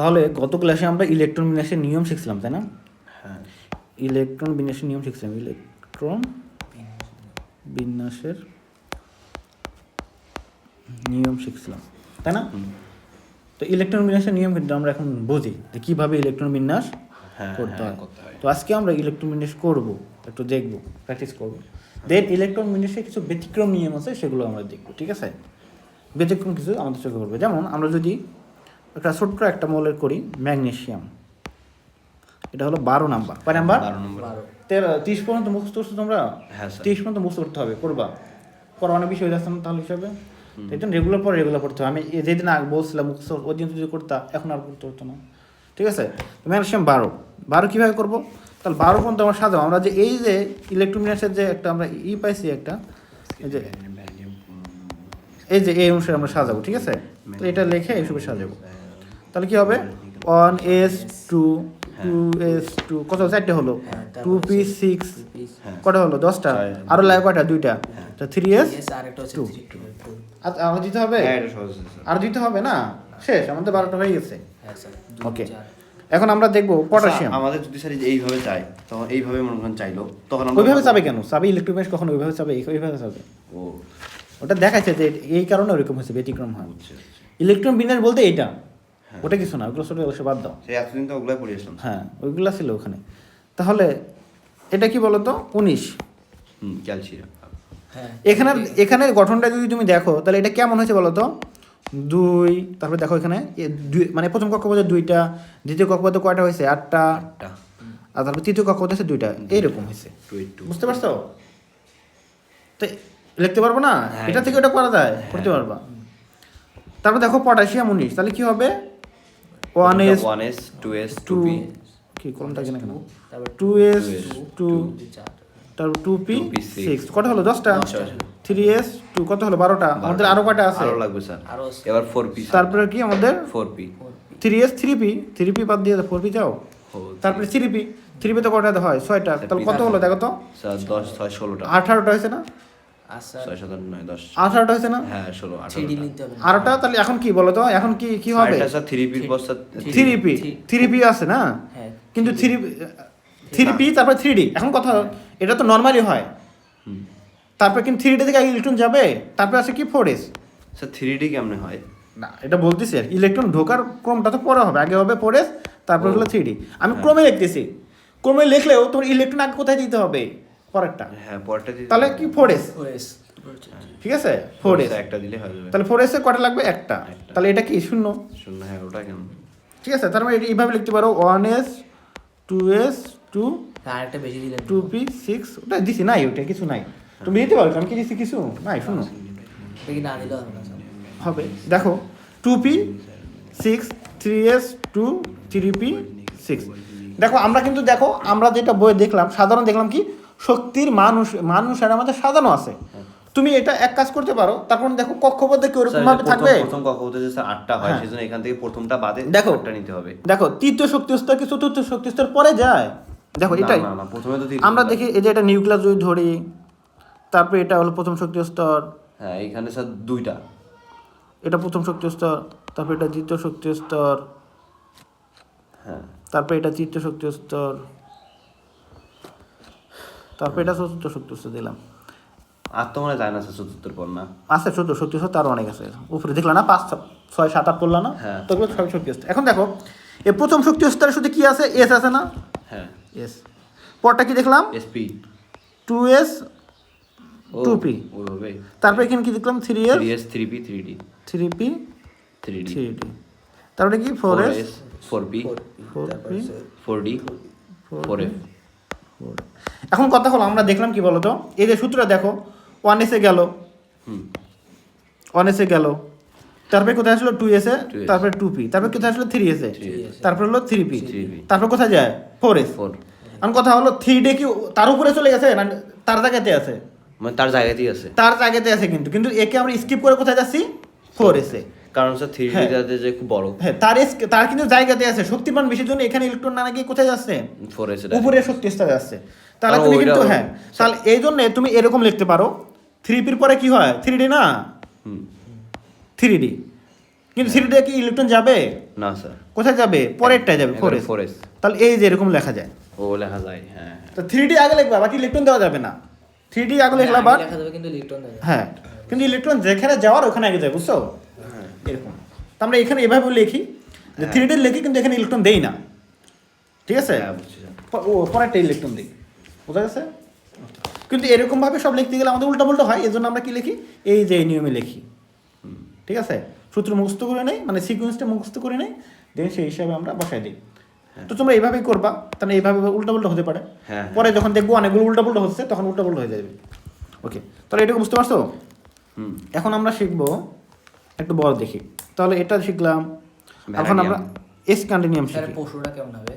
তাহলে গত ক্লাসে আমরা ইলেকট্রন বিন্যাসের নিয়ম শিখছিলাম, তাই না? হ্যাঁ, ইলেকট্রন বিন্যাসের নিয়ম শিখছিলাম, ইলেকট্রন বিন্যাসের নিয়ম শিখছিলাম, তাই না? তো ইলেকট্রন বিন্যাসের নিয়ম কিন্তু আমরা এখন বুঝি যে কীভাবে ইলেকট্রন বিন্যাস করতে হয়। তো আজকে আমরা ইলেকট্রন বিন্যাস করব, একটু দেখব, প্র্যাকটিস করব। দেন ইলেকট্রন বিন্যাসের কিছু ব্যতিক্রম নিয়ম আছে, সেগুলো আমরা দেখব, ঠিক আছে? ব্যতিক্রম কিছু আমাদের চোখে পড়বে। যেমন আমরা যদি একটা ছোট্ট একটা মৌলের করি ম্যাগনেসিয়াম, এটা হলো 12 নাম্বার। কয় নাম্বার? 30 পর্যন্ত মুখস্থ করছো তোমরা? হ্যাঁ স্যার। 30 পর্যন্ত মুখস্থ করতে হবে, করবা পড়া অনেক বেশি হয়ে যাচ্ছে না তাহলে হিসাবে। এই জন্য রেগুলার পরে রেগুলার পড়তে হবে। আমি যেদিন আগে বলছিলাম মুখস্থ ওই দিন যদি করতা, এখন আর করতে হতো না, ঠিক আছে? ম্যাগনেসিয়াম 12 কীভাবে করবো? তাহলে 12 পর্যন্ত আমরা সাজাবো। আমরা যে এই যে ইলেকট্রন বিন্যাসের যে একটা আমরা পাইছি একটা, এই যে এই অনুসারে আমরা সাজাবো, ঠিক আছে? তো এটা লিখে এইসবে সাজাবো। তাহলে কি হবে? 1s2 2s2 কত? 4টে হলো। 2p6 কটা হলো? 10টা। আরো লাগে কয়টা? 2টা। তো 3s2 আর দিতে হবে? আর দিতে হবে না, শেষ, আমাদের 12টা হয়ে গেছে। ওকে, এখন আমরা দেখবো পটাশিয়াম। আমাদের যদি স্যার এইভাবে চাই, তখন এইভাবে মনে করেন চাইলো, তখন আমরা ওইভাবে চাবে কেন? চাবে ইলেকট্রন বিন্যাস কখনো ওইভাবে চাবে, এইভাবে চাবে। ও, ওটা দেখাচ্ছে যে এই কারণে ওরকম হয়েছে, ব্যতিক্রম হয়। ইলেকট্রন বিন্যাস বলতে এইটা, ওটা কিছু না, ওগুলো ছোটো অবশ্যই বাদ দাও। সেই এতদিন তো ওগুলাই পড়ে আসলাম। হ্যাঁ, ওইগুলো ছিল ওখানে। তাহলে এটা কি বলতো? 19। ক্যালসিয়াম। এখানে গঠনটা যদি তুমি দেখো তাহলে এটা কেমন হয়েছে বলো তো? 2, তারপরে দেখো এখানে মানে প্রথম কক্ষপথে 2টা, দ্বিতীয় কক্ষপথে কয়টা হয়েছে? 8টা, আর তারপর তৃতীয় কক্ষপথে হচ্ছে 2টা, এইরকম হয়েছে। বুঝতে পারছো? তো লিখতে পারবো না, এটা থেকে ওটা করা যায়, করতে পারবা। তারপর দেখো পটাশিয়াম 19, তাহলে কি হবে? 1s 2s 2p, কি কলমটা কেন 2s2, তারপর 2p6 কত হলো? 10টা। 3s2 কত হলো? 12টা। আমাদের আরো কয়টা আছে? আরো লাগবে স্যার, এবার 4p। তারপরে কি আমাদের 4p, 3s 3p বাদ দিয়ে 4p যাও। তারপরে 3p তো কয়টা হয়? 6টা। তাহলে কত হলো দেখো তো? স্যার 10 6 16টা। 18টা হয়েছে না? 6 7 9 10 18টা হয়েছে না? হ্যাঁ 16 18টা। 18টা। তাহলে এখন কি বলো তো? এখন কি হবে? এটা স্যার 3p এর পর স্যার 3p আছে না? কিন্তু 3p তারপরে 3d। এখন কথা, এটা তো নরমালি হয়। তারপর কিন্তু 3d থেকে ইলেকট্রন যাবে, তারপর আছে কি 4s। স্যার 3d কেমনে হয়? না, এটা বলতেছি আর ইলেকট্রন ঢোকার ক্রমটা তো পরে হবে, আগে হবে 4s, তারপর হলো 3d। আমি ক্রমে লিখতেছি, ক্রমে লিখলেও তোমার ইলেকট্রন আগে কোথায় দিতে হবে? পরেরটা। হ্যাঁ পরেরটা দিতে। তাহলে কি 4s, ঠিক আছে? 4s একটা দিলে হয়ে যাবে। তাহলে 4s এ কটা লাগবে? একটা। তাহলে এটা কি 0? হ্যাঁ ওটা কেন? ঠিক আছে, তার মানে এইভাবে লিখতে পারো 1s 2s 2 আরেকটা বেশি দিলেন 2p6। ওটা দিছি নাই, ওটা কিছু নাই। তুমি দিতে পারো, আমি কি দিছি কিছু নাই? শুনো, দেখি না দিলেও হবে। দেখো 2p6 3s2 3p6। দেখো আমরা কিন্তু দেখো আমরা যেটা বই দেখলাম, সাধারণ দেখলাম কি শক্তির মানুষের আমাদের সাজানো আছে। তুমি এটা এক কাজ করতে পারো, তারপর দেখো কক্ষপথে কি ওরকম ভাবে থাকবে? প্রথম কক্ষপথে যে 8টা হয়, সেজন্য এখান থেকে প্রথমটা বাদে দেখো 8টা নিতে হবে। দেখো তৃতীয় শক্তি স্তর কি চতুর্থ শক্তি স্তর পরে যায়? দেখো এটাই না প্রথমে তো আমরা দেখি, এই যে এটা নিউক্লিয়াস যদি ধরি, তারপরে এটা হলো প্রথম শক্তি স্তর। হ্যাঁ এখানে স্যার 2টা, এটা প্রথম শক্তি স্তর, তারপর এটা দ্বিতীয় শক্তি স্তর, হ্যাঁ তারপর এটা তৃতীয় শক্তি স্তর, তারপর এটা চতুর্থ শক্তি স্তর দিলাম। আর তো মনে যায় না স্যার চতুর্থের পর না আছে চতুর্থ শক্তি স্তর, তারও অনেক আছে উপরে, দেখলা না? 5 6 7 8 পড়লা না? হ্যাঁ। তো সব শক্তি স্তর। এখন দেখো এই প্রথম শক্তি স্তরের শুধু কি আছে? এস আছে না? হ্যাঁ এস। পরটা কি দেখলাম? sp 2s 2p। ওইভাবে তারপর এখানে কি দেখলাম? 3s 3s 3p 3d 3p 3d 3d। তারপরে কি 4s 4p 4p 4d 4f। এখন কথা হলো আমরা দেখলাম কি বলতো, এই যে সূত্রটা দেখো 1s এ গেল, 1s এ গেল, তারপরে কোথায় আসলো 2s এ, তারপরে 2p, তারপরে কোথায় আসলো 3s এ, তারপরে হলো 3p, তারপর কোথায় যায় 4s। এখন কথা হলো 3d কি তার উপরে চলে গেছে না তার জায়গাতে আছে? মানে তার জায়গাতেই আছে, তার জায়গাতে আছে, কিন্তু একে আমরা স্কিপ করে কোথায় যাচ্ছি? 4s এ। কারণ স্যার 3d তে যে খুব বড়, হ্যাঁ তার কিন্তু জায়গাতে আছে, শক্তিমান বেশির জন্য এখানে ইলেকট্রন না গিয়ে কোথায় যাচ্ছে? 4s উপরে শক্তি স্তরে যাচ্ছে। তাহলে তুমি কিন্তু হ্যাঁ, তাহলে এই জন্য তুমি এরকম লিখতে পারো 3p এর পরে কি হয়? 3d না? 3d কিন্তু থ্রিডি কি ইলেকট্রন যাবে? না স্যার, কোথায় যাবে? পরেরটায় যাবে, ফোরেস। ফোরেস তাহলে এই যে এরকম লেখা যায়। ও লেখা যায়, হ্যাঁ। তো থ্রিডি আগে লিখবা, বাকি ইলেকট্রন দেওয়া যাবে না। থ্রিডি আগে লিখলা বাট লেখা যাবে কিন্তু ইলেকট্রন দেবে। হ্যাঁ, কিন্তু ইলেকট্রন যেখানে যাওয়ার ওখানে আগে যায়, বুঝছো? এরকম। তো আমরা এখানে এভাবে লিখি যে থ্রিডি লিখি, কিন্তু এখানে ইলেকট্রন দেই না, ঠিক আছে? হ্যাঁ, বুঝছি স্যার। ও পরেরটা ইলেকট্রন দিই, বোঝা গেছে? কিন্তু এরকমভাবে সব লিখতে গেলে আমাদের উল্টাপাল্টা হয়, এই জন্য আমরা কি লিখি, এই যে এই নিয়মে লিখি, ঠিক আছে? সূত্র মুখস্থ করে নেই, মানে সিকোয়েন্সটা মুখস্থ করে নেই, দেন সেই হিসাবে আমরা বসাই দিই। তো তোমরা এইভাবেই করবা, তাহলে এইভাবে উল্টাপাল্টা হতে পারে। হ্যাঁ। পরে যখন দেখবো অনেকগুলো উল্টাপাল্টা হচ্ছে, তখন উল্টাপাল্টা হয়ে যাবে। ওকে, তাহলে এটুকু বুঝতে পারছো? এখন আমরা শিখবো একটু বড় দেখি। তাহলে এটা শিখলাম, এখন আমরা এস কন্টিনিউম স্যার শিখি। পশুটা কেমন হবে?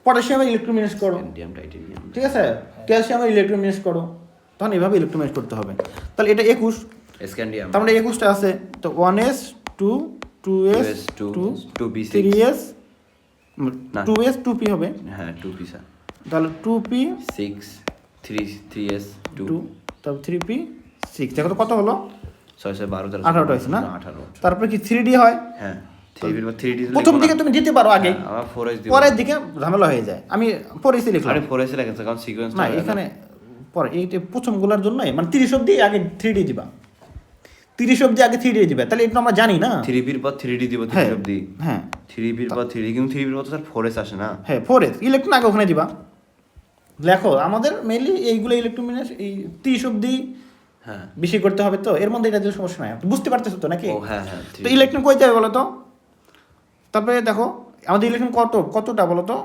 পটাশিয়ামে ইলেকট্রোমিনেস করো, ইন্ডিয়াম, টাইটেনিয়াম। ঠিক আছে? ক্যালসিয়ামে ইলেকট্রোমিনেস করো, তখন এভাবে ইলেকট্রোমিনেস করতে হবে। তাহলে এটা 21, স্ক্যান্ডিয়াম, তার মানে 21টা আছে। তো 1s 2 2s 2 2p6, 3s না। 2s 2p হবে, হ্যাঁ 2p স্যার। তাহলে 2p 6 3s 2 2, তারপর 3p 6, দেখো তো কত হলো? 6 6 12 13 18 হয়েছে না? 18। তারপরে কি 3d হয়? হ্যাঁ 3d প্রথম দিকে তুমি দিতে পারো আগে, আমার 4s দিব। পরের দিকে ঝামেলা হয়ে যায়। আমি পরেই লিখলাম আরে 4s লেখেন কারণ সিকোয়েন্স না, এখানে পরে এইটা প্রথমগুলোর জন্য মানে 30 অবধি আগে 3d দিবা, 30 অবধি আগে 3d দিবা, তাহলে এটা আমরা জানি না। 3p এর পর 3d দিব, হ্যাঁ 3 অবধি। হ্যাঁ 3p এর পর 3d, কিন্তু 3p এর পর তো স্যার 4s আসে না। হ্যাঁ 4s ইলেকট্রন আগে ওখানে দিবা। লেখো আমাদের মেইনলি এইগুলো ইলেকট্রোমিনেস এই 30 অবধি হ্যাঁ। বেশি করতে হবে, তো এর মধ্যে এটা দিলে সমস্যা নাই। বুঝতে পারতেছো তো নাকি? ও হ্যাঁ হ্যাঁ। তো ইলেকট্রন কই যাবে বলো তো? তারপরে দেখো আমাদের ইলেকট্রন কতটা বলো তো?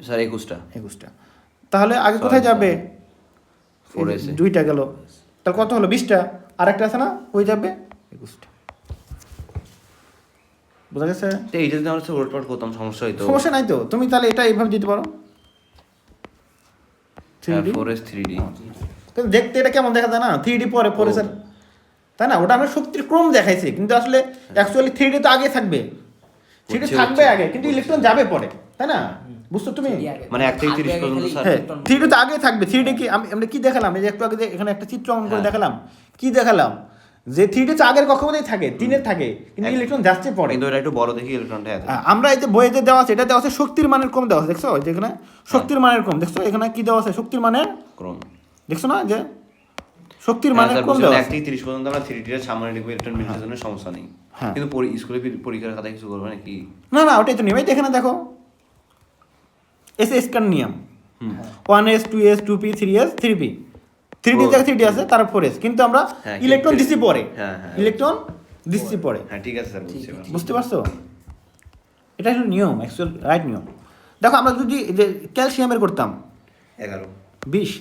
স্যার 21টা। 21টা। তাহলে আগে কোথায় যাবে? 4s এ। 2টা গেল, তাহলে কত হলো? 20টা। আরেকটা আছে না, কই যাবে? 21টা। বুঝা গেছে? তো এইটা যদি আমরা উল্টপাল্ট করতাম সমস্যা হইতো। সমস্যা নাই তো, তুমি তাহলে এটা এইভাবে দিতে পারো। হ্যাঁ 3D? 4s 3d। কিন্তু দেখতে এটা কেমন দেখা যায় না? 3D পরে স্যার, তাই না? ওটা আমরা শক্তির ক্রম দেখাইছি, কিন্তু আসলে অ্যাকচুয়ালি 3D তো আগে থাকবে, 3D বুঝছি, থাকবে বুঝছি। আগে, কিন্তু ইলেকট্রন যাবে পরে, তাই না? বুঝছো তুমি? মানে 1 থেকে 30 পর্যন্ত স্যার। হ্যাঁ 3D তো আগে থাকবে। 3D কি আমরা কি দেখালাম? এই যে একটু আগে যে এখানে একটা চিত্র অঙ্কন করে হ্যাঁ। দেখালাম, কি দেখালাম? যে 3D তো আগের কক্ষপথেই থাকে, 3-এর থাকে, কিন্তু ইলেকট্রন যাচ্ছে পরে। কিন্তু এটা একটু বড় দেখি ইলেকট্রনটা এত। আমরা এই যে বইয়ে যে দেওয়া আছে, এটা দেওয়া আছে শক্তির মানের ক্রম দেওয়া আছে, দেখছো? ওই যে এখানে শক্তির মানের ক্রম দেখছো? এখানে কি দেওয়া আছে? শক্তির মানের ক্রম। দেখছো না, যে শক্তির হ্যাঁ মানের স্যার, ক্রম বুঝলাম। দেওয়া 1 আছে। থেকে 30 পর্যন্ত আমরা 3d এর সামনে লিখব, ইলেকট্রন বিটের জন্য সমস্যা নেই। হ্যাঁ। কিন্তু স্কুলে পরীক্ষার খাতায় কিছু করবে নাকি? না না, ওটাই তো নিয়ম। এই এখানে দেখো এস কার নিয়ম, 1s 2s 2p 3s 3p, 3d জায়গায় 3d আছে, তার 4s, কিন্তু আমরা হ্যাঁ, ইলেকট্রন কিন্তু- দিচ্ছি পরে, হ্যাঁ, হ্যাঁ। ইলেকট্রন দিচ্ছি পরে। হ্যাঁ ঠিক আছে স্যার, বুঝছি এবার। বুঝতে পারছো? এটা হলো নিয়ম, অ্যাকচুয়াল রাইট নিয়ম। দেখো আমরা যদি এই যে ক্যালসিয়ামের করতাম 11 20,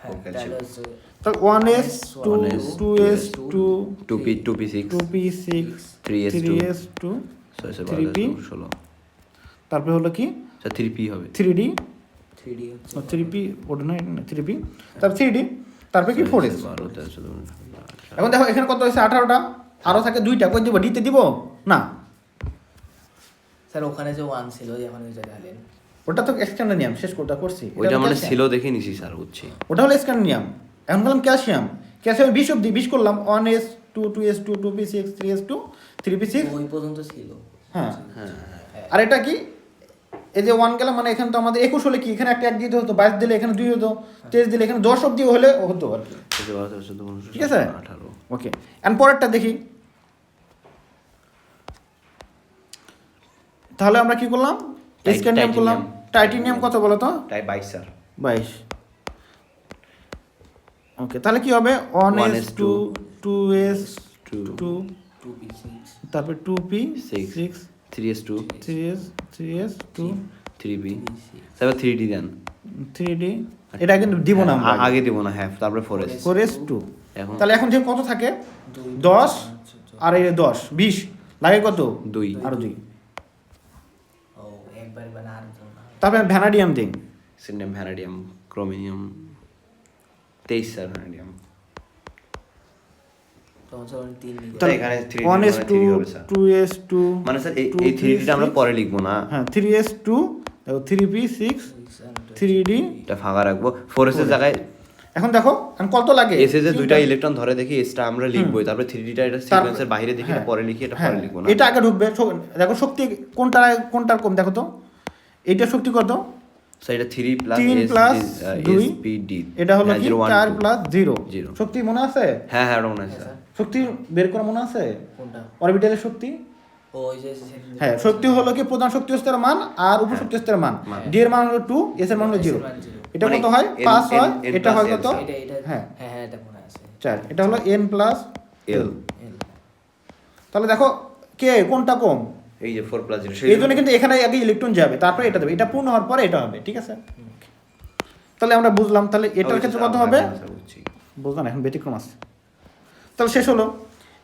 হ্যাঁ Okay, তাহলে হচ্ছে তো 1s 1s 2s 2 2p6 2p 6 3s 3s 2 6 3p 16 তারপরে হলো কি স্যার 3p হবে। 3d 3D হচ্ছে 3p ওটা না 3p, তারপর 3d, তারপরে কি 4s। 12 13 14 এখন দেখো এখানে কত হয়েছে? 18টা, আরও থাকে 2টা, কই দিব? ডিতে দিব না, স্যার ওখানে যে 1 ছিল এখন ওই জায়গায় আনলেন। ওটা তো এক্সট্যান্ডার নিয়ম, শেষ কোটা করছি। এটা ওইটা হলো মানে ক্যালসিয়াম। ছিল দেখে নিছি স্যার, বুঝছি। ওটা হলো এক্সট্যান্ডার নিয়ম। এখন করলাম ক্যালসিয়াম, ক্যালসিয়াম 20 অবধি 20 করলাম, 1s 2 2s 2 2p6 3s 2 3p6। ওই পর্যন্ত ছিল। হ্যাঁ, হ্যাঁ আর এটা কি? এই যে 1 গেলাম, মানে এখানে তো আমাদের 21 হলে কি এখানে একটা 1 দিতে হতো, 22 দিলে এখানে 2 হতো, 23 দিলে এখানে 10 অবধি হলে হতো আর কি। 12 13 14 15 ঠিক আছে? 18 ওকে, এখন পরেরটা দেখি। তাহলে আমরা কি করলাম? স্ক্যান্ডিয়াম করলাম। টাইটেনিয়াম কত বলো তো? তাই 22 স্যার। 22। ওকে, তাহলে কি হবে? 1s 2 2s 2 2p6 তারপর 2p 6 3s 2 3s 3s 2 3p তারপর 3d দেন। 3d, এটা কিন্তু দিব না আমরা, আগে দেব না, হ্যাঁ তারপরে 4s। 4s 2। এখন তাহলে এখন যে কত থাকে? 10 আর এই 10 20 লাগে কত? 2 আরো 2। ও একবার বানার জন্য তারপরে ভ্যানাডিয়াম দিন। সিন্ডিয়াম, ভ্যানাডিয়াম, ক্রোমিনিয়াম 23 স্যার ভ্যানাডিয়াম। তো হচ্ছে 3 নিয়ে তাহলে এখানে 3d 1s 2 হবে স্যার। 2s 2 মানে স্যার এই 3d টা আমরা পরে লিখবো না, হ্যাঁ 3s 2 দেখো 3p 6 3d এটা ফাঁকা রাখবো। 4s এর জায়গায় এখন দেখো এখন কত লাগে এসে যে দুইটা ইলেকট্রন ধরে দেখি এসটা আমরা লিখবই, তারপরে 3D টা এটা সিকোয়েন্সের বাইরে দেখি, এটা পরে লিখি, এটা পরে লিখবো না। এটা আগে ঢুকবে। দেখো শক্তি কোনটার কম দেখো তো, এইটা শক্তি কত? সো এটা 3 প্লাস 3 প্লাস 2 SPD, এটা হলো কি 4 প্লাস 0 0। শক্তি মনে আছে? হ্যাঁ হ্যাঁ, ওটা মনে আছে। শক্তি বের করা মনে আছে? কোনটা? অরবিটালের শক্তি। ও ওই যে হ্যাঁ, শক্তি হলো কি প্রধান শক্তি স্তরের মান আর উপ শক্তি স্তরের মান। ডি এর মান হলো 2, এস এর মান হলো 0। এটা মানে কত হয়? 5 হয়। এটা হয় কত? এটা হ্যাঁ হ্যাঁ হ্যাঁ, এটা মনে আছে। 4। এটা হলো n প্লাস L। তাহলে দেখো কে কোনটা কম? এই যে 4 প্লাস 0, এই জন্য কিন্তু এখানে আগে ইলেকট্রন যাবে, তারপরে এটা দেবে। এটা পূর্ণ হওয়ার পরে এটা হবে, ঠিক আছে? তাহলে আমরা বুঝলাম। তাহলে এটার ক্ষেত্রে কত হবে? বুঝলাম, এখন ব্যতিক্রম আছে। তাহলে শেষ হলো।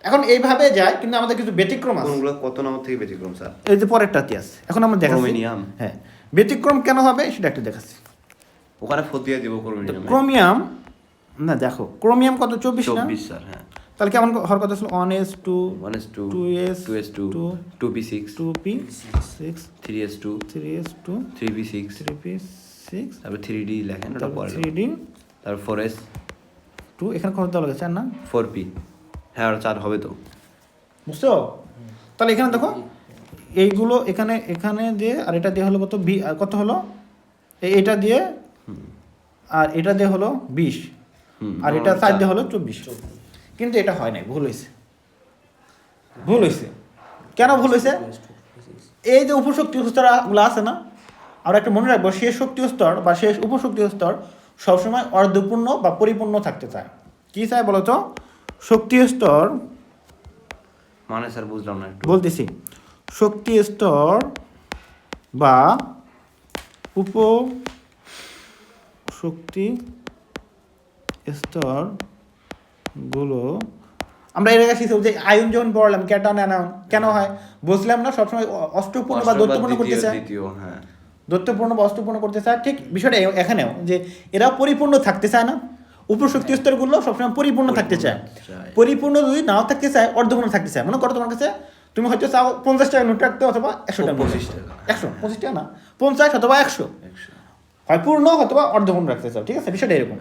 এখন এইভাবে যায়, কিন্তু আমাদের কিছু ব্যতিক্রম আছে। কোনগুলো কত নম্বর থেকে ব্যতিক্রম স্যার? এই যে পরেরটাতে আছে, এখন আমরা দেখাচ্ছি। ক্রোমিনিয়াম। হ্যাঁ, ব্যতিক্রম কেন হবে সেটা একটু দেখাচ্ছি। ওখানে ফতিয়া দিব ক্রোমিনিয়াম। ক্রোমিয়াম না, দেখো ক্রোমিয়াম কত? 24 না? 24 স্যার। হ্যাঁ, তাহলে কেমন হওয়ার কথা ছিল? 1s2 1s2 2s 2s2 2p6 2p6 3s2 3s2 3p6 3p6 তারপর 3d লেখেন, ওটা তারপর পরে 3d তারপর 4s 2। এখানে কত দেওয়া লাগে? 4 না? 4p। হ্যাঁ, ওটা 4 হবে তো। বুঝছো? তাহলে এখানে দেখো এইগুলো এখানে এখানে দিয়ে, আর এটা দিয়ে হলো কত? কত হলো? এটা দিয়ে আর এটা দিয়ে হলো 20, আর এটা 4 দিয়ে হলো 24। কিন্তু এটা হয় নাই, ভুল হয়েছে। ভুল হয়েছে। কেন ভুল হয়েছে? এই যে উপশক্তি স্তরগুলো আছে না, আমরা একটা মনে রাখবো, শেষ শক্তি স্তর বা শেষ উপশক্তি স্তর সবসময় অর্ধপূর্ণ বা পরিপূর্ণ থাকতে চায়। কি চায় বলো তো? শক্তি স্তর মানে স্যার বুঝলাম না একটু। বলতেছি, শক্তি স্তর বা উপ শক্তি স্তর গুলো আমরা এর আগে শিখেছি যে আয়ন যখন পড়লাম, ক্যাটায়ন অ্যানায়ন কেন হয় বলছিলাম না, সবসময় অষ্টপূর্ণ বা দৈত্যপূর্ণ করতে চায়। হ্যাঁ, দৈত্যপূর্ণ বা অষ্টপূর্ণ করতে চায়। ঠিক বিষয়টা এখানেও, যে এরা পরিপূর্ণ থাকতে চায় না। উপশক্তি স্তরগুলো সবসময় পরিপূর্ণ থাকতে চায়। পরিপূর্ণ যদি নাও থাকতে চায়, অর্ধপূর্ণ থাকতে চায়। মনে করো তোমার কাছে, তুমি হয়তো চাও 50 টাকা নোট রাখতে অথবা 100 টাকা নোট। 125 টাকা না, 50 অথবা 100, হয় পূর্ণ অথবা অর্ধপূর্ণ রাখতে চাও, ঠিক আছে? বিষয়টা এরকম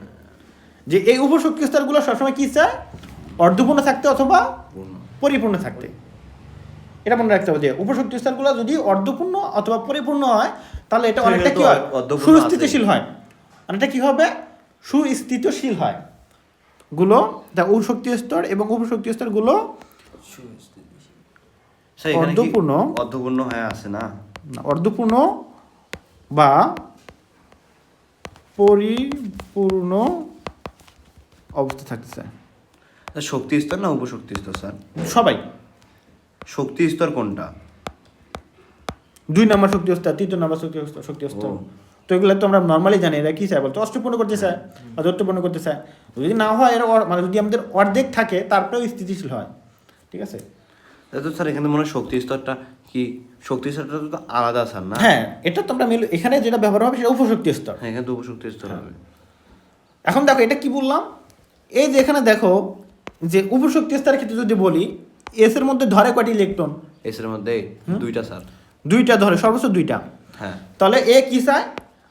যে এই উপশক্তি স্তরগুলো সবসময় কি চায়? অর্ধপূর্ণ থাকতে অথবা পরিপূর্ণ থাকতে। এটা মনে রাখতে হবে যে উপশক্তি স্তরগুলো যদি অর্ধপূর্ণ অথবা পরিপূর্ণ হয়, তাহলে এটা অনেকটা কি হয়? সুস্থিতিশীল হয়। অনেকটা কি হবে? সুস্থিতিশীল হয়। গুলো যা শক্তি স্তর এবং উপশক্তি স্তরগুলো অর্ধপূর্ণ অর্ধপূর্ণ হয়ে আছে না, অর্ধপূর্ণ বা পরিপূর্ণ অবস্থা থাকতে চায়। শক্তি স্তর না উপশক্তি স্তর স্যার? সবাই। শক্তি স্তর কোনটা? 2 নম্বর শক্তি স্তর, 3 নম্বর শক্তি স্তর। তো এগুলো তো আমরা নর্মালি জানি। এরা কি চায় বলতো? অষ্টপূর্ণ করতে চায় বা দৈত্যপূর্ণ করতে চায়। যদি না হয়, এর মানে যদি আমাদের অর্ধেক থাকে, তারপরেও স্থিতিশীল হয়, ঠিক আছে? তো স্যার এখানে মনে হয় শক্তি স্তরটা কি, শক্তি স্তরটা তো আলাদা স্যার না? হ্যাঁ, এটা তোমরা এখানে যেটা ব্যবহার হবে সেটা উপশক্তি স্তর। হ্যাঁ, এখানে তো উপশক্তি স্তর হবে। এখন দেখো এটা কি বললাম, এই যে এখানে দেখো যে উপশক্তি স্তরের ক্ষেত্রে যদি বলি, এস এর মধ্যে ধরে কয়টি ইলেকট্রন? এস এর মধ্যে 2টা স্যার। 2টা ধরে, সর্বোচ্চ 2টা। হ্যাঁ, তাহলে এ কি চায়?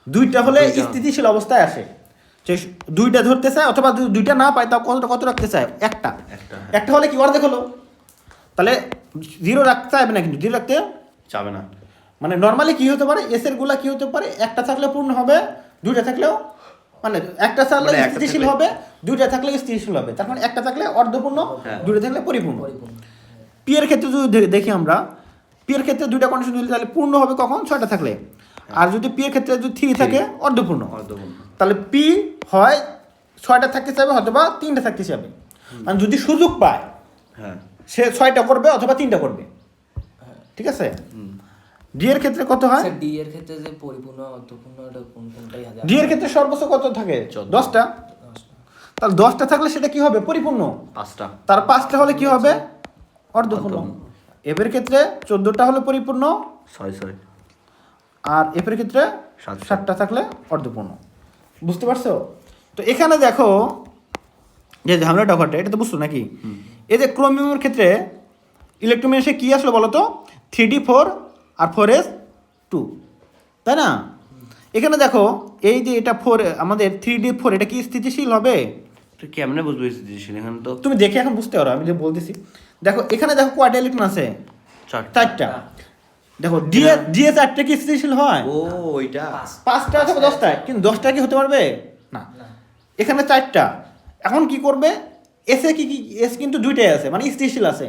2টা হলে স্থিতিশীল অবস্থায় আসে। যে 2টা ধরতে চায়, অথবা 2টা না পায়, তাও কত রাখতে চায়? একটা হলে কি অর্ধেক হলো। তাহলে 0 রাখতে চাইবে না, কিন্তু 0 রাখতে যাবে না। মানে নর্মালি কি হতে পারে, এস এর গুলা কি হতে পারে? একটা থাকলে পূর্ণ হবে, 2টা থাকলেও মানে একটা থাকলে স্থিতিশীল হবে, 2টা থাকলে স্থিতিশীল হবে। তার মানে একটা থাকলে অর্ধপূর্ণ, 2টা থাকলে পরিপূর্ণ। পি এর ক্ষেত্রে যদি দেখি আমরা, পি এর ক্ষেত্রে 2টা কন্ডিশন দিলে তাহলে পূর্ণ হবে কখন? 6টা থাকলে। আর যদি পি এর ক্ষেত্রে যদি 3 থাকে, অর্ধপূর্ণ। তাহলে পি হয় 6টা থাকতে চাইবে অথবা 3টা থাকতে চাইবে। আর যদি সুযোগ পায়, হ্যাঁ, সে 6টা করবে অথবা 3টা করবে, ঠিক আছে? ডি এর ক্ষেত্রে কত হয়? স্যার ডি এর ক্ষেত্রে যে পরিপূর্ণ অর্ধপূর্ণ, এটা কোনটাই হাজার? ডি এর ক্ষেত্রে সর্বোচ্চ কত থাকে? 10টা। তাহলে 10টা থাকলে সেটা কি হবে? পরিপূর্ণ। 5টা। তার 5টা হলে কি হবে? অর্ধপূর্ণ। এফ এর ক্ষেত্রে 14টা হলে পরিপূর্ণ, 6 আর এফ এর ক্ষেত্রে 7টা থাকলে অর্ধপূর্ণ। বুঝতে পারছো? তো এখানে দেখো যে ঝামেলাটা ঘটে, এটা তো বুঝছো নাকি? এই যে ক্রোমিয়ামের ক্ষেত্রে ইলেকট্রোমিনাসে কি আসলো বলো তো? 3d4 আর 4s2, তাই না? এখানে দেখো এই যে এটা 4 আমাদের 3D4 এটা কি স্থিতিশীল হবে? তো কেমনে বুঝবো স্থিতিশীল? এখানে তো তুমি দেখে এখন বুঝতে পারো, আমি যে বলতেছি। দেখো এখানে দেখো কয়টা ইলেকট্রন আছে? 4টা। দেখো ডি এ 4টা কি স্থিতিশীল হয়? ও ওইটা 5টা অথবা 10টা, কিন্তু 10টা কি হতে পারবে না। এখানে 4টা। এখন কি করবে? এস এ কি এস কিন্তু 2টাই আছে, মানে স্থিতিশীল আছে।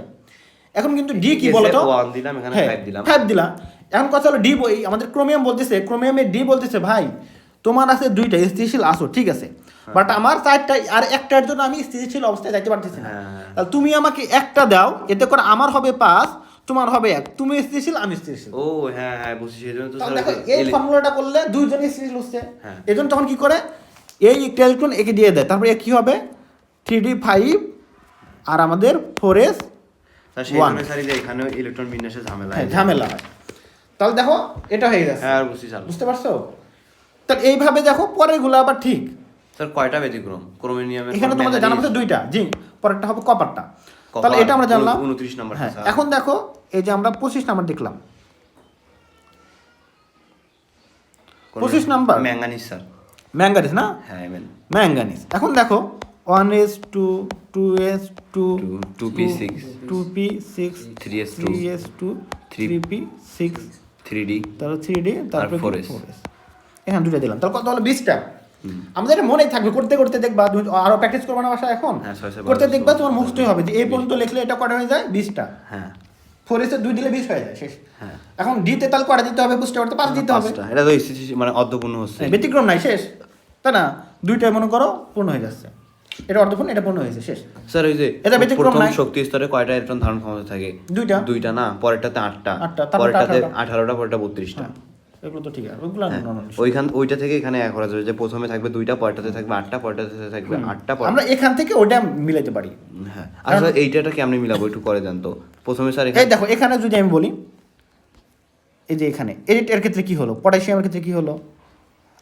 এখন কিন্তু ডি কি বলতো? 1 দিলাম, এখানে 5 দিলাম। 5 দিলাম। এখন কথা হলো ডি, আমাদের ক্রোমিয়াম বলতেছে, ক্রোমিয়ামে ডি বলতেছে ভাই তোমার আছে 2টা স্থিতিশীল আসো, ঠিক আছে, বাট আমার 4টা আর একটার জন্য আমি স্থিতিশীল অবস্থায় যাইতে পারতেছি না। তাহলে তুমি আমাকে একটা দাও, এতে করে আমার হবে 5, তোমার হবে 1, তুমি স্থিতিশীল আমি স্থিতিশীল। ও হ্যাঁ হ্যাঁ বুঝছি, সেজন্য তো তাহলে দেখো এই ফর্মুলাটা করলে দুইজনই স্থিতিশীল হচ্ছে। হ্যাঁ। এজন্য তখন কি করে এই ইলেকট্রন একে দিয়ে দেয়, তারপরে কি হবে 3d5 আর আমাদের 4s স্যার সেই জন্য স্যার এই যে এখানেও ইলেকট্রন বিন্যাসে ঝামেলা হয়। ঝামেলা হয়। তাহলে দেখো এটা হয়ে গেছে। হ্যাঁ বুঝছি স্যার। বুঝতে পারছো? তাহলে এইভাবে দেখো পরেরগুলো আবার ঠিক। স্যার কয়টা ব্যতিক্রম ক্রোমিয়ামের? এখানে তোমাদের জানা মতো 2টা, জি, পরেরটা হবে কপারটা। তাহলে এটা আমরা জানলাম 29 নাম্বার। হ্যাঁ, এখন দেখো এই যে আমরা 25 নাম্বার দেখলাম। 25 নাম্বার ম্যাঙ্গানিজ স্যার। ম্যাঙ্গানিজ না? হ্যাঁ ম্যাঙ্গানিজ। এখন দেখো 1s2 2s2 2p6 2p6 3s2 3s2 3p6 3d তারপর 3d তারপর 4s। এখানে 2টা দিলাম, তাহলে কত হলো 20টা। আমাদের এটা মনেই থাকবে, করতে করতে দেখবা তুমি আরো প্র্যাকটিস করবে না বাসা এখন, হ্যাঁ, করতে দেখবা তোমার মুখস্থই হবে যে এই পর্যন্ত লিখলে এটা কটা হয়ে যায় 20টা। হ্যাঁ 4s এ 2 দিলে 20 হয়ে যায়, শেষ। হ্যাঁ। এখন d তে তাহলে কটা দিতে হবে? বুঝতে পারতে 5 দিতে হবে। এটা তো স্থিতিশীল মানে অর্ধপূর্ণ হচ্ছে। ব্যতিক্রম নাই, শেষ, তাই না? 2টাই মনে করো পূর্ণ হয়ে যাচ্ছে, এটা অর্ধপূর্ণ, এটা পূর্ণ হয়েছে, শেষ। স্যার ওই যে এটা ব্যতিক্রম প্রথম নাই। শক্তি স্তরে কয়টা ইলেকট্রন ধারণ ক্ষমতা থাকে? 2টা না, পরেরটাতে 8টা, তারপরটা পরেরটাতে 18টা। 18টা, পরেরটা 32টা। এগুলো তো ঠিক আছে, ওইগুলো নরমাল। ওইটা থেকে এখানে এক করা যাবে যে প্রথমে থাকবে 2টা, পরেরটাতে থাকবে 8টা, পরেরটাতে থাকবে 8টা। আমরা এখান থেকে ওটা মিলাতে পারি। হ্যাঁ আসলে এইটাটা কেমনে মিলাবো একটু করে দেন তো। প্রথমে স্যার এই দেখো এখানে যদি আমি বলি, এই যে এখানে এর ক্ষেত্রে কি হলো, পটাশিয়ামের ক্ষেত্রে কি হলো,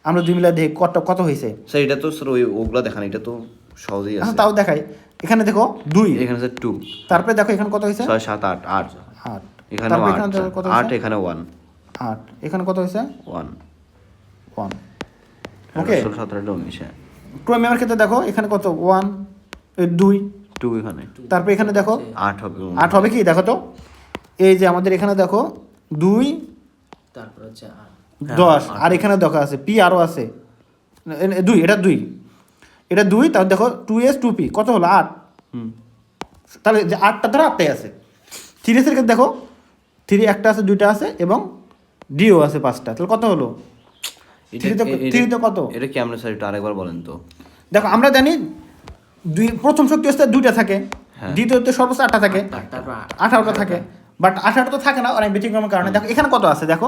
আমরা দুই মিলা দেখি কত হয়েছে। স্যার এটা তো স্যার ওগুলা দেখান, এটা তো সহজেই আছে। তাও দেখাই, এখানে দেখো 2, এখানে স্যার 2, তারপরে দেখো এখানে কত হয়েছে 6 7 8 8, 8, এখানে তারপরে 8 এখানে কত 8, হয়েছে এখানে 1 8, এখানে কত হয়েছে 1 1। ওকে, 16 17 19। হ্যাঁ ক্রোমিয়ামের ক্ষেত্রে দেখো এখানে কত 1 2, 2 এখানে, তারপরে এখানে দেখো 8 হবে। 8 হবে কি দেখো তো, এই যে আমাদের এখানে দেখো 2 তারপর হচ্ছে 10, আর এখানে দেখো আছে পি আরও আছে 2, এটা 2, এটা 2, তাহলে দেখো 2s 2p কত হলো 8। তাহলে যে 8টা ধরো 8টাই আছে। 3s এর ক্ষেত্রে দেখো 3 একটা আছে, 2টা আছে এবং ডিও আছে 5টা, তাহলে কত হলো 3 তে কত? এটা কেমনে স্যার একটু আরেকবার বলেন তো। দেখো আমরা জানি প্রথম শক্তি অবস্থায় 2টা থাকে, হ্যাঁ। দ্বিতীয়তে সর্বোচ্চ 8টা থাকে, তারপর 18টা থাকে, বাট 18টা তো থাকে না অনেক ব্যতিক্রমের কারণে। দেখো এখানে কত আছে, দেখো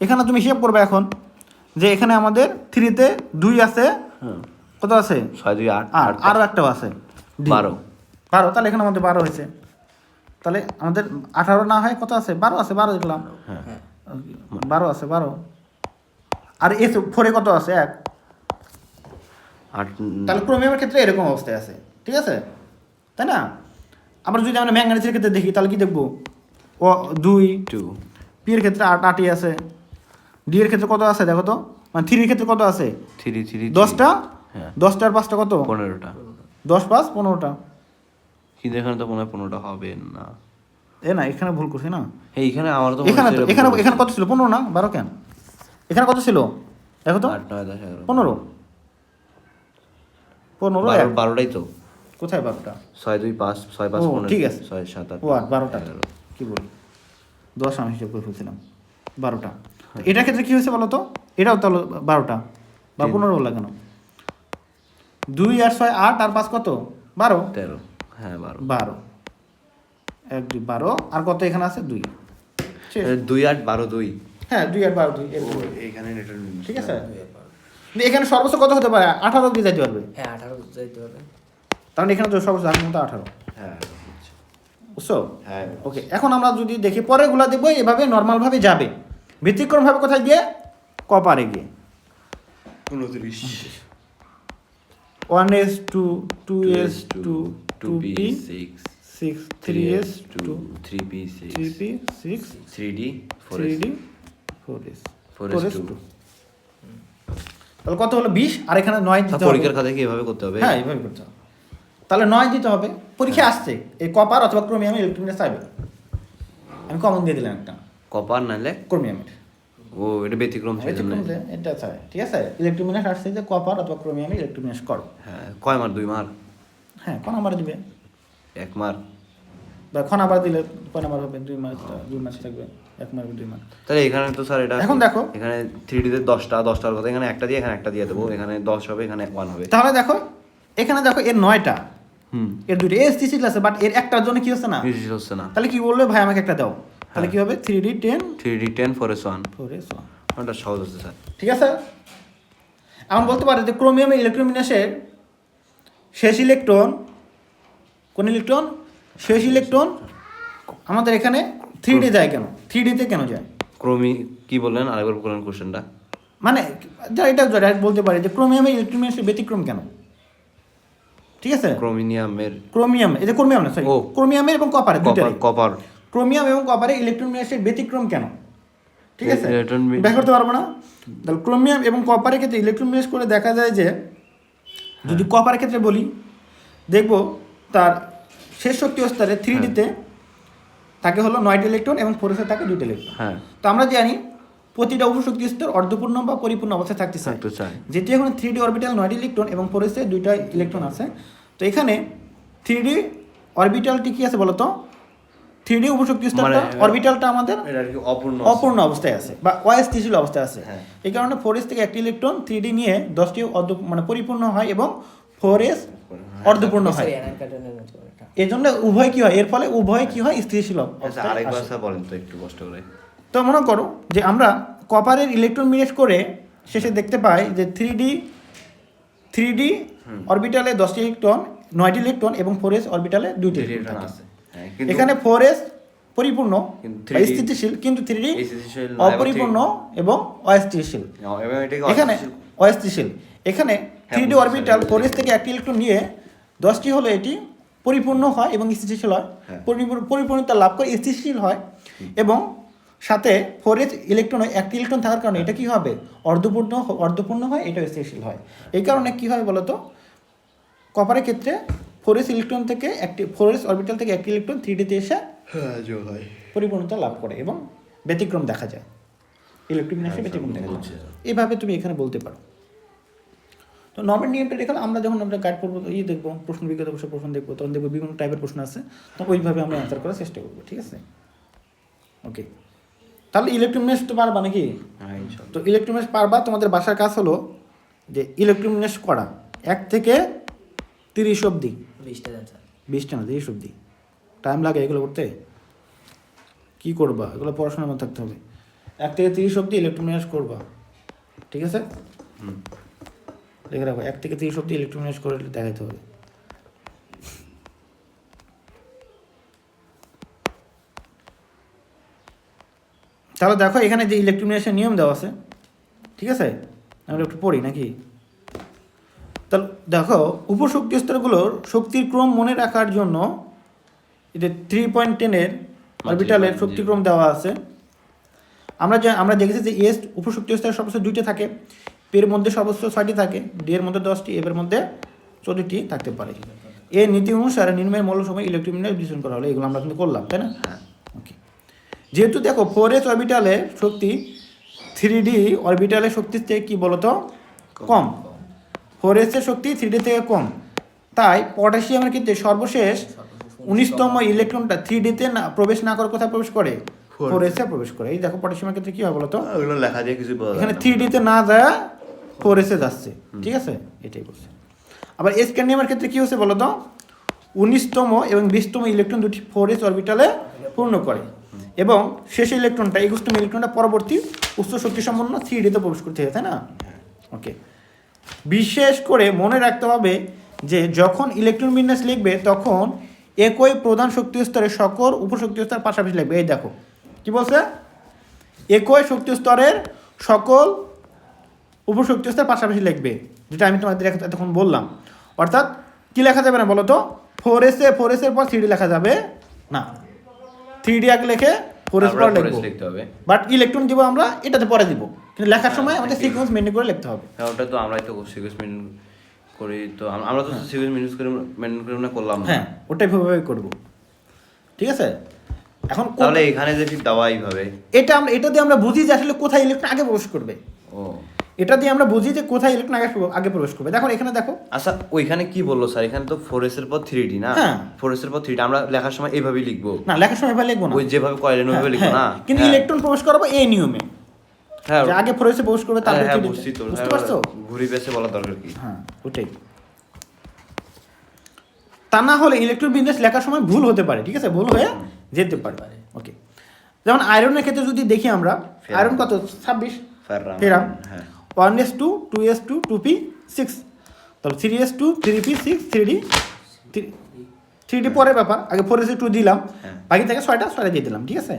এখানে তুমি হিসাব করবে এখন যে এখানে আমাদের 3-তে 2 আছে, কত আছে 6 2 8 8, আরও একটাও আছে 12 12, তাহলে এখানে আমাদের 12 হয়েছে। তাহলে আমাদের 18 না হয় কত আছে 12 আছে, 12 দেখলাম, হ্যাঁ 12 আছে 12। আর এস 4-এ কত আছে 1, 8। তাহলে ক্রোমিয়ামের ক্ষেত্রে এরকম অবস্থায় আছে, ঠিক আছে, তাই না? আমরা যদি আমরা ম্যাঙ্গানিজের ক্ষেত্রে দেখি তাহলে কি দেখবো, ও 2 2 পি এর ক্ষেত্রে 8ই আছে, ডি এর ক্ষেত্রে কত আছে দেখো তো, মানে 3 এর ক্ষেত্রে কত আছে 3 3 10টা, হ্যাঁ 10টা আর 5টা কত 15টা। 10 5 15টা। কিন্তু এখানে তো মনে হয় 15টা হবে না। না এখানে ভুল করছি না, এইখানে আমার তো এখানে তো এখানে কত ছিল 15 না 12 কেন, এখানে কত ছিল দেখো তো 8 9 10 11 15 12টাই তো। কোথায় 12টা? 6 2 5 6 5 ও, 15 ঠিক আছে। 6 7 8 ও 12টা, কি বলি 10 আমি হিসাব করে ফেলছিলাম 12টা। এটার ক্ষেত্রে কি হয়েছে বলো তো, এটাও তাহলে 12টা বা 15 বলা কেন, 2 আর 6 8 আর 5 কত 12, 13। হ্যাঁ 12 12 1 2 12, আর কত এখানে আছে 2, 2 8 12 2। হ্যাঁ 2 আর 12 2 এইখানে নেটওয়ার্ক ঠিক আছে। কিন্তু এখানে সর্বোচ্চ কত হতে পারে 18 অবধি যেতে পারবে, হ্যাঁ 18 যাইতে হবে। তাহলে এখানে তো সর্বোচ্চ আগের মতো 18, হ্যাঁ বুঝছো? হ্যাঁ ওকে, এখন আমরা যদি দেখি পরেরগুলা দেখবো এভাবে নর্মালভাবে যাবে, ব্যতিক্রমভাবে কোথায় গিয়ে কপারে গিয়ে 29 1s 2 2s 2 2p 6 6 3s 2 3p 6 3p 6 3d 4s 3d 4s 4s 2 তাহলে কত হলো 20, আর এখানে 9 দিতে হবে। পরীক্ষার খাতায় কি এভাবে করতে হবে? হ্যাঁ এইভাবে করতে হবে। তাহলে 9 দিতে হবে, পরীক্ষা আসছে এই কপার অথবা ক্রোমিয়াম ইলেকট্রনিক চাইবে, আমি কমন দিয়ে দিলাম একটা কপার নাহলে ক্রোমিয়ামের। ও এটা ব্যতিক্রম সেই জন্য। এটা চাই, ঠিক আছে। ইলেকট্রোমিনাস আসছে যে কপার অথবা ক্রোমিয়ামে ইলেকট্রোমিনাস করো। হ্যাঁ, কয় মার? 2 মার? হ্যাঁ, ক নাম্বার দিবে? 1 মার? বা খ নাম্বার দিলে কয় নাম্বার হবে? 2 মার্ক, 2 মার্ক থাকবে, 1 মার্ক 2 মার্ক। তাহলে এখানে তো স্যার এটা এখন দেখো এখানে 3D তে 10টার কথা এখানে একটা দিয়ে এখানে একটা দিয়ে দেবো, এখানে 10 হবে এখানে 1 হবে। তাহলে দেখো এখানে দেখো এর 9টা, হুম, এর 2টা এসটিসি আছে, বাট এর একটার জন্য কি হচ্ছে না, নিশ্চিত হচ্ছে না। তাহলে কি বলবে ভাই আমাকে একটা দাও, তাহলে কি হবে 3D 10 3D10 4S1 4S1। ওটা সহজ হচ্ছে স্যার। ঠিক আছে। এখন বলতে পারে যে ক্রোমিয়ামের ইলেকট্রোমিনাসের শেষ ইলেকট্রন, কোন ইলেকট্রন? শেষ ইলেকট্রন আমাদের এখানে 3D যায় কেন, 3D তে কেন যায়? ক্রোমি কি বললেন আরেকবার বলেন কোশ্চেনটা? মানে যা এটা ডাইরেক্ট বলতে পারে যে ক্রোমিয়ামের ইলেকট্রোমিনাসের ব্যতিক্রম কেন, ঠিক আছে। ক্রোমিনিয়ামের ক্রোমিয়াম, এই যে ক্রোমিয়াম না সরি, ও। ক্রোমিয়ামের এবং কপারের দুইটারই, কপার ক্রোমিয়াম এবং কপারের ইলেকট্রোমিনাসের ব্যতিক্রম কেন, ঠিক আছে। ইলেকট্রন ব্যাখ্যা করতে পারবো না। তাহলে ক্রোমিয়াম এবং কপারের ক্ষেত্রে ইলেকট্রোমিনাস করে দেখা যায় যে যদি কপারের ক্ষেত্রে বলি, দেখব তার শেষ শক্তি স্তরে 3D তে থাকে হলো 9টি ইলেকট্রন এবং 4s থাকে 2টি ইলেকট্রন। হ্যাঁ, তো আমরা জানি প্রতিটা উপশক্তি স্তর অর্ধপূর্ণ বা পরিপূর্ণ অবস্থায় থাকতে চায়। একটু চাই। যেটি এখন 3D অরবিটাল 9টি ইলেকট্রন এবং 4s 2টা ইলেকট্রন আছে। তো এখানে 3D অরবিটালটি কি আছে বলতো, 3D উপশক্তি স্তরটা অরবিটালটা আমাদের এটা আর কি অপূর্ণ অবস্থায় আছে বা অস্থিতিশীল অবস্থায় আছে। হ্যাঁ। এই কারণে 4s থেকে একটি ইলেকট্রন 3D নিয়ে 10টি মানে পরিপূর্ণ হয় এবং 4s অর্ধপূর্ণ হয়। Sorry, অ্যানার কার্টনের মতো এটা। এই জন্য উভয় কি হয়, এর ফলে উভয় কি হয়, স্থিতিশীল আচ্ছা অবস্থায় আরেকবার আসে। স্যার বলেন তো একটু কষ্ট করে। তো মনে করো যে আমরা কপারের ইলেকট্রন মিনেট করে শেষে দেখতে পাই যে 3D অরবিটালে 10টি ইলেকট্রন, 9টি ইলেকট্রন এবং 4s অরবিটালে 2টি ইলেকট্রন আছে। হ্যাঁ, কিন্তু এখানে 4s পরিপূর্ণ কিন্তু বা 3D স্থিতিশীল, কিন্তু 3D স্থিতিশীল না, অপরিপূর্ণ এবং অস্থিতিশীল। এবং এটাকে এখানে অস্থিতিশীল, এখানে 3D বুঝতে অরবিটাল পারছি। 4s থেকে একটি ইলেকট্রন নিয়ে 10টি হলো এটি পরিপূর্ণ হয় এবং স্থিতিশীল হয়, হ্যাঁ। পরিপূর্ণতা লাভ করে স্থিতিশীল হয়, এবং সাথে 4s ইলেকট্রন একটি ইলেকট্রন থাকার কারণে এটা কি হবে, অর্ধপূর্ণ হয়, এটা স্থিতিশীল হয়। এই কারণে কি হয় বলতো, কপারের ক্ষেত্রে 4s ইলেকট্রন থেকে একটি 4s অরবিটাল থেকে একটি ইলেকট্রন 3D তে এসে পরিপূর্ণতা লাভ করে এবং ব্যতিক্রম দেখা যায়, ইলেকট্রোমিনাসে ব্যতিক্রম দেখা যায়। এইভাবে তুমি এখানে বলতে পারো। তো নর্মাল নিয়মটা দেখালে আমরা যখন আমরা গাইড করবো দেখবো প্রশ্ন বিজ্ঞত প্রশ্ন দেখবো, তখন দেখবো বিভিন্ন টাইপের প্রশ্ন আছে, তো ওইভাবে আমরা অ্যান্সার করার চেষ্টা করবো, ঠিক আছে। ওকে, তাহলে ইলেকট্রোমিনাস তো পারবা নাকি? হ্যাঁ ইনশাআল্লাহ। তো ইলেকট্রোমিনাস পারবা, তোমাদের বাসার কাজ হলো যে ইলেকট্রোমিনাস করা 1 থেকে 30 অবধি, 20টা দেন স্যার। 20টা না 30 অবধি টাইম লাগে এগুলো করতে। কী করবা, এগুলো পড়াশোনার মধ্যে থাকতে হবে। 1 থেকে 30 অবধি ইলেকট্রোমিনাস করবা, ঠিক আছে। দেখে রাখো 1 থেকে 30 অবধি ইলেকট্রোমিনাস করে দেখাতে হবে। তাহলে দেখো এখানে যে ইলেকট্রোমিনাসের নিয়ম দেওয়া আছে, ঠিক আছে, আমরা একটু পড়ি নাকি। তাহলে দেখো উপশক্তি স্তরগুলোর শক্তির ক্রম মনে রাখার জন্য এটা 3.10 অরবিটালের শক্তিক্রম দেওয়া আছে। আমরা দেখেছি যে এস উপশক্তি স্তরে সর্বোচ্চ 2টি থাকে, পের মধ্যে সর্বোচ্চ 6টি থাকে, ডি এর মধ্যে 10টি, এর মধ্যে 14টি থাকতে পারে। এই নীতি অনুসারে নির্ণয়ের মূল্য সময় ইলেকট্রোমিনাস বিশ্লেষণ করা হলো। এগুলো আমরা কিন্তু করলাম, তাই না? ওকে, যেহেতু দেখো 4s অরবিটালে শক্তি 3D অরবিটালের শক্তির থেকে কি বলতো কম, 4s এর শক্তি 3D থেকে কম, তাই পটাশিয়ামের ক্ষেত্রে সর্বশেষ 19তম ইলেকট্রনটা 3D তে না প্রবেশ না করে কোথায় প্রবেশ করে, 4s এ প্রবেশ করে। এই দেখো পটাশিয়ামের ক্ষেত্রে কি হয় বলতো, ওগুলো লেখা দিয়ে কিছু বলা এখানে 3D তে না যায় 4s এ যাচ্ছে, ঠিক আছে, এটাই বলছে। আবার স্ক্যান্ডিয়ামের ক্ষেত্রে কি হচ্ছে বলতো, 19তম এবং 20তম ইলেকট্রন দুটি 4s অরবিটালে পূর্ণ করে এবং শেষ ইলেকট্রনটা 21তম ইলেকট্রনটা পরবর্তী উচ্চ শক্তি সম্পন্ন 3D তে প্রবেশ করতে হয়, তাই না? ওকে, বিশেষ করে মনে রাখতে হবে যে যখন ইলেকট্রন বিন্যাস লিখবে তখন একই প্রধান শক্তি স্তরে সকল উপশক্তি স্তর পাশাপাশি লিখবে। এই দেখো কি বলছে, একই শক্তি স্তরের সকল উপশক্তি স্তর পাশাপাশি লিখবে, যেটা আমি তোমাদের এতক্ষণ বললাম। অর্থাৎ কি লেখা যাবে না বলো তো, 4s এর পর 3D লেখা যাবে না, 3D আগে লিখে 4s পরে লিখবো, লিখতে হবে। বাট ইলেকট্রন দিব আমরা এটাতে পরে দিব, কিন্তু লেখার সময় আমাদের সিকোয়েন্স মেনটেন করে লিখতে হবে। হ্যাঁ ওটা তো আমরাই তো সিকুয়েন্স মেনটেন করি, তো আমরা তো সিকুয়েন্স মেনটেন করে না করলাম না। হ্যাঁ ওটাই ভাবে করব, ঠিক আছে। এখন তাহলে এখানে যে ঠিক দেওয়া এইভাবে এটা দিয়ে আমরা বুঝি যে আসলে কোথায় ইলেকট্রন আগে প্রবেশ করবে। ও এটা দিয়ে আমরা বুঝি যে কোথায় ইলেকট্রন আগে প্রবেশ করবে। দেখো এখানে দেখো, আচ্ছা ওইখানে কি বললো স্যার, এখানে তো 4s এর পর 3d না, হ্যাঁ 4s এর পর 3d আমরা লেখার সময় এইভাবেই লিখবো না, লেখার সময় এভাবে লিখবো না, ওই যেভাবে কয়েলেন ওইভাবে লিখবো না, কিন্তু ইলেকট্রন প্রবেশ করাবো এই নিয়মে, হ্যাঁ যে আগে প্রবেশে প্রবেশ করবে তারপরে হ্যাঁ 3D তে। বুঝছি তো, বুঝতে পারছো? ঘুরি পেছে বলার দরকার কি? হ্যাঁ ওটাই। তা না হলে ইলেকট্রন বিন্যাস লেখার সময় ভুল হতে পারে, ঠিক আছে, ভুল হয়ে যেতে পারে। ওকে, যেমন আয়রনের ক্ষেত্রে যদি দেখি আমরা, আয়রন কত 26 ফেরাম, হ্যাঁ 1s2 2s2 2p 6, তারপর 3s2 3p 6 3d পরের ব্যাপার, আগে 4s2 দিলাম, বাকি থেকে 6টা দিয়ে দিলাম, ঠিক আছে।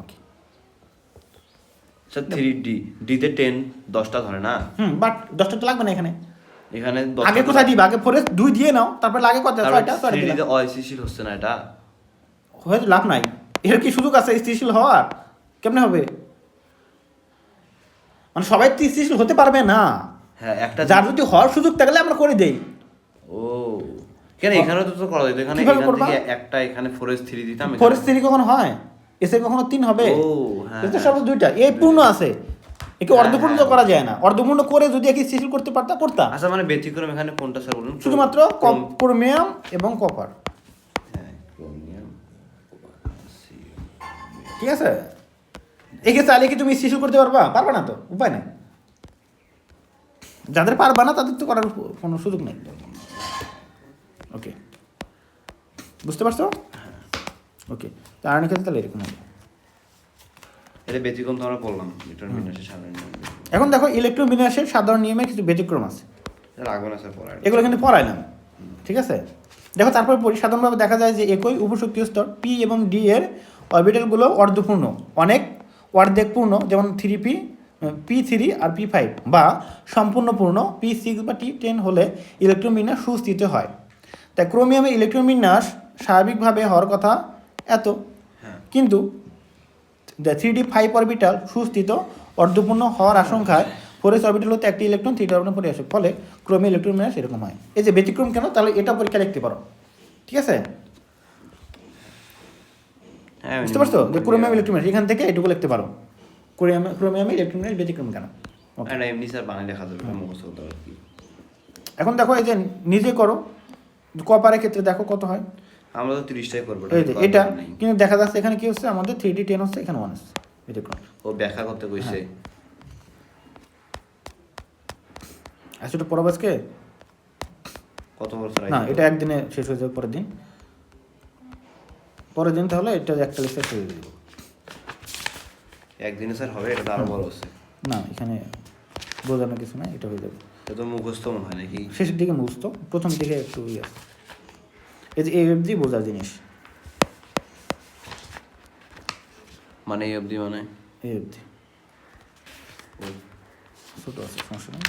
ওকে স্যার 3d d তে 10 10টা ধরে না, বাট 10টা তো লাগবে না এখানে। এখানে আগে কোথায় দিবা, আগে 4s 2 দিয়ে নাও, তারপর লাগে কত 6টা 3d দিলাম, তে অস্থিতিশীল হচ্ছে না এটা, হয়তো লাভ নাই, এর কি সুযোগ আছে স্থিতিশীল হওয়ার? কেমনে হবে? মানে সবাই তো স্থিতিশীল হতে পারবে না, হ্যাঁ একটা যার যদি হওয়ার সুযোগ থাকলে আমরা করে দেই। ও কেন এখানে তো করা যেত, এখানে কিভাবে এখান করবা? থেকে একটা এখানে 4s 3 দিতাম, পরিস্থিতি কখন হয়, এসে কখনো 3 হবে, ও হ্যাঁ এতে সব দুইটা, এই পূর্ণ আছে, একে অর্ধপূর্ণ তো করা যায় না, অর্ধপূর্ণ করে যদি একে স্থিতিশীল করতে করতাম। আচ্ছা মানে ব্যতিক্রম এখানে কোনটা স্যার বলুন? শুধুমাত্র ক্রোমিয়াম এবং কপার, হ্যাঁ ক্রোমিয়াম, ঠিক আছে। একে চাইলে কি তুমি স্থিতিশীল করতে পারবা না, তো উপায় নাই। যাদের পারবা না তাদের তো করার কোনো সুযোগ নেই। ওকে বুঝতে পারছো? ওকে, তো আয়রনের ক্ষেত্রে তাহলে এরকম হবে। এটা ব্যতিক্রম তো আমরা বললাম ইলেকট্রন বিন্যাসের সাধারণ নিয়ম। এখন দেখো ইলেকট্রন বিন্যাসের সাধারণ নিয়মে কিছু ব্যতিক্রম আছে, রাখবো না স্যার পড়ার, এগুলো কিন্তু পড়াইলাম, ঠিক আছে। দেখো তারপর সাধারণভাবে দেখা যায় যে একই উপশক্তিয় স্তর পি এবং ডি এর অরবিটালগুলো অর্ধপূর্ণ, অনেক অর্ধেক পূর্ণ, যেমন 3p p3 আর p5, বা সম্পূর্ণ পূর্ণ p6 বা t10 হলে ইলেকট্রন বিন্যাস সুস্থিত হয়। তাই ক্রোমিয়ামের ইলেকট্রন বিন্যাস স্বাভাবিকভাবে হওয়ার কথা এত, কিন্তু 3d5 অরবিটাল সুস্থিত অর্ধপূর্ণ হওয়ার আশঙ্কায় 4s অরবিটাল হতে একটি ইলেকট্রন 3d অরবিটাল পরে আসে, ফলে ক্রোমে ইলেকট্রন বিন্যাস এরকম হয়। এই যে ব্যতিক্রম কেন, তাহলে এটা পরীক্ষা লিখতে পারো, ঠিক আছে। হ্যাঁ বুঝতে পারছো যে ক্রোমিয়াম ইলেকট্রন বিন্যাস এখান থেকে এটুকু লিখতে পারো, ক্রোমিয়ামে ইলেকট্রন বিন্যাস ব্যতিক্রম কেন। এটা এমনি স্যার বানাই লেখা যাবে, মুখস্থ করতে হবে কি। এখন দেখো এই যে নিজে করো, কপারের ক্ষেত্রে দেখো কত হয়, আমরা তো 30টাই করবো, এই যে এটা, কিন্তু দেখা যাচ্ছে এখানে কি হচ্ছে, আমাদের 3d10 হচ্ছে, এখানে 1 হচ্ছে, ব্যতিক্রম। ও ব্যাখ্যা করতে কইছে। আসলে পড়াবো আজকে কত বছর না, এটা একদিনে শেষ হয়ে যাবে, পরের দিন তাহলে এটা একটা লেকচার শেষ হয়ে যাবে। একদিনে স্যার হবে? এটা তো আরো বড় আছে। না এখানে বোঝানোর কিছু না, এটা হয়ে যাবে এটা তো মুখস্থ মনে হয় নাকি? শেষের দিকে মুখস্থ, প্রথম দিকে একটু ইয়ে আছে। এই যে এই অবধি বোঝার জিনিস, মানে এই অবধি মানে এই অবধি ছোটো আছে, সমস্যা নেই।